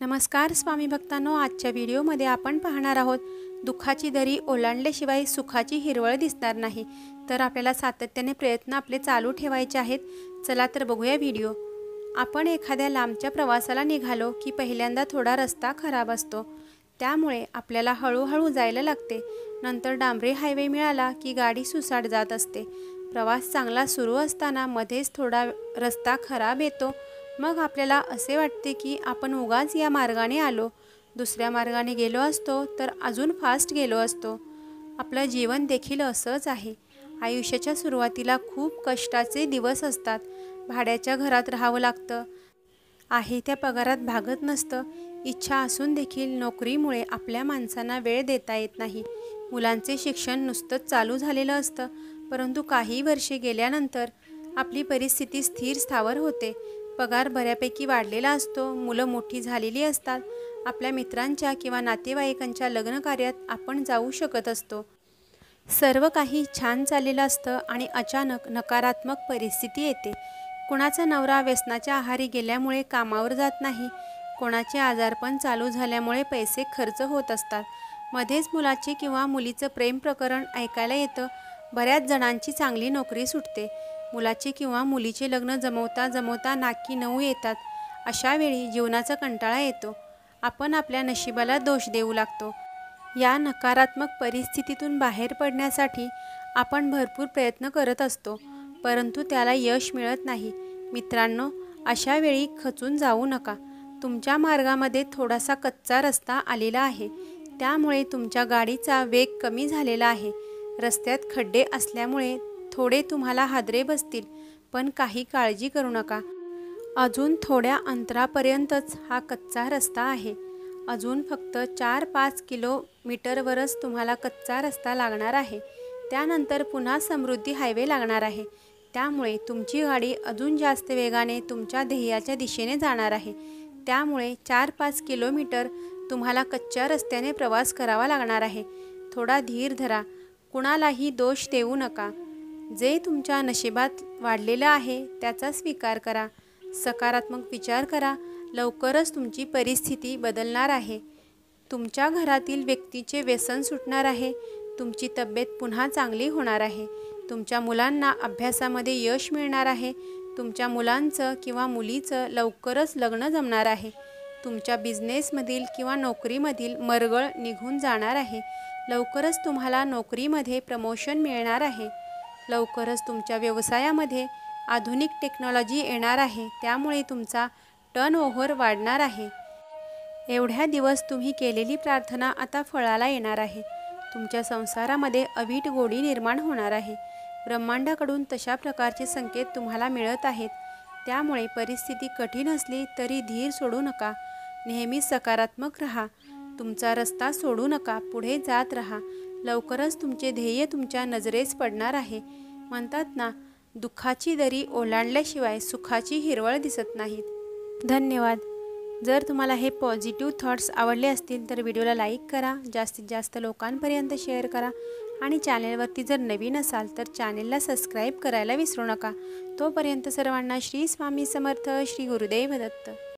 नमस्कार स्वामी भक्तांनो, आजच्या व्हिडिओमध्ये आपण पाहणार आहोत दुःखाची दरी ओलांडल्याशिवाय सुखाची हिरवळ दिसणार नाही। तर आपल्याला सातत्याने प्रयत्न आपले चालू ठेवायचे आहेत। चला तर बघूया व्हिडिओ। आपण एखाद्या लांबच्या प्रवासाला निघालो की पहिल्यांदा थोडा रस्ता खराब असतो, त्यामुळे आपल्याला हळूहळू जायला लागते। नंतर डांबरी हायवे मिळाला की गाडी सुसाट जात असते। प्रवास चांगला सुरू असताना मध्येच थोडा रस्ता खराब येतो, मग आपल्याला असे वाटते की आपण उगाच या मार्गाने आलो, दुसऱ्या मार्गाने गेलो असतो तर अजून फास्ट गेलो असतो। आपलं जीवन देखील असंच आहे। आयुष्याच्या सुरुवातीला खूप कष्टाचे दिवस असतात। भाड्याच्या घरात राहावं लागतं, आहे त्या पगारात भागत नसतं। इच्छा असून देखील नोकरीमुळे आपल्या माणसांना वेळ देता येत नाही। मुलांचे शिक्षण नुसतंच चालू झालेलं असतं, परंतु काही वर्षे गेल्यानंतर आपली परिस्थिती स्थिर स्थावर होते। पगार बऱ्यापैकी वाढलेला असतो, मुलं मोठी झालेली असतात, आपल्या मित्रांच्या किंवा नातेवाईकांच्या लग्न कार्यात आपण जाऊ शकत असतो। सर्व काही छान चाललेलं असतं आणि अचानक नकारात्मक परिस्थिती येते। कुणाचा नवरा व्यसनाच्या आहारी गेल्यामुळे कामावर जात नाही, कोणाचे आजारपण चालू झाल्यामुळे पैसे खर्च होत असतात, मध्येच मुलाचे किंवा मुलीचं प्रेम प्रकरण ऐकायला येतं। बऱ्याच जणांची चांगली नोकरी सुटते, मुलाचे किंवा मुलीचे लग्न जमवता जमवता नाकी नऊ येतात। अशा वेळी जीवनाचा कंटाळा येतो, आपण आपल्या नशिबाला दोष देऊ लागतो। या नकारात्मक परिस्थितीतून बाहेर पडण्यासाठी आपण भरपूर प्रयत्न करत असतो, परंतु त्याला यश मिळत नाही। मित्रांनो, अशा वेळी खचून जाऊ नका। तुमच्या मार्गामध्ये थोडासा कच्चा रस्ता आलेला आहे, त्यामुळे तुमच्या गाडीचा वेग कमी झालेला आहे। रस्त्यात खड्डे असल्यामुळे थोडे तुम्हाला हादरे बसतील, पण काही काळजी करू नका। अजून थोड्या अंतरापर्यंतच हा कच्चा रस्ता आहे। अजून फक्त 4-5 किलोमीटरवरच तुम्हाला कच्चा रस्ता लागणार आहे। त्यानंतर पुन्हा समृद्धी हायवे लागणार आहे, त्यामुळे तुमची गाडी अजून जास्त वेगाने तुमच्या ध्येयाच्या दिशेने जाणार आहे। त्यामुळे 4-5 किलोमीटर तुम्हाला कच्च्या रस्त्याने प्रवास करावा लागणार आहे। थोडा धीर धरा, कुणालाही दोष देऊ नका। जे तुमच्या नशिबात वाढलेलं आहे त्याचा स्वीकार करा, सकारात्मक विचार करा। लवकरच तुमची परिस्थिती बदलणार आहे। तुमच्या घरातील व्यक्तीचे व्यसन सुटणार आहे, तुमची तब्येत पुन्हा चांगली होणार आहे, तुमच्या मुलांना अभ्यासामध्ये यश मिळणार आहे, तुमच्या मुलांचं किंवा मुलीचं लवकरच लग्न जमणार आहे, तुमच्या बिझनेसमधील किंवा नोकरीमधील मरगळ निघून जाणार आहे, लवकरच तुम्हाला नोकरीमध्ये प्रमोशन मिळणार आहे, लवकरच तुमच्या व्यवसायामध्ये आधुनिक टेक्नॉलॉजी येणार आहे, त्यामुळे तुमचा टर्नओव्हर वाढणार आहे। एवढ्या दिवस तुम्ही केलेली प्रार्थना आता फळाला येणार आहे। तुमच्या संसारामध्ये अवीट गोडी निर्माण होणार आहे। ब्रह्मांडाकडून तशा प्रकारचे संकेत तुम्हाला मिळत आहेत, त्यामुळे परिस्थिती कठीण असली तरी धीर सोडू नका। नेहमी सकारात्मक राहा, तुमचा रस्ता सोडू नका, पुढे जात राहा। लवकरच तुमचे ध्येय तुमच्या नजरेस पडणार आहे। म्हणतात ना, दुःखाची दरी ओलांडल्याशिवाय सुखाची हिरवळ दिसत नाहीत। धन्यवाद। जर तुम्हाला हे पॉझिटिव्ह थॉट्स आवडले असतील तर व्हिडिओला लाईक करा, जास्तीत जास्त लोकांपर्यंत शेअर करा आणि चॅनेलवरती जर नवीन असाल तर चॅनेलला सबस्क्राईब करायला विसरू नका। तोपर्यंत सर्वांना श्री स्वामी समर्थ, श्री गुरुदेव दत्त।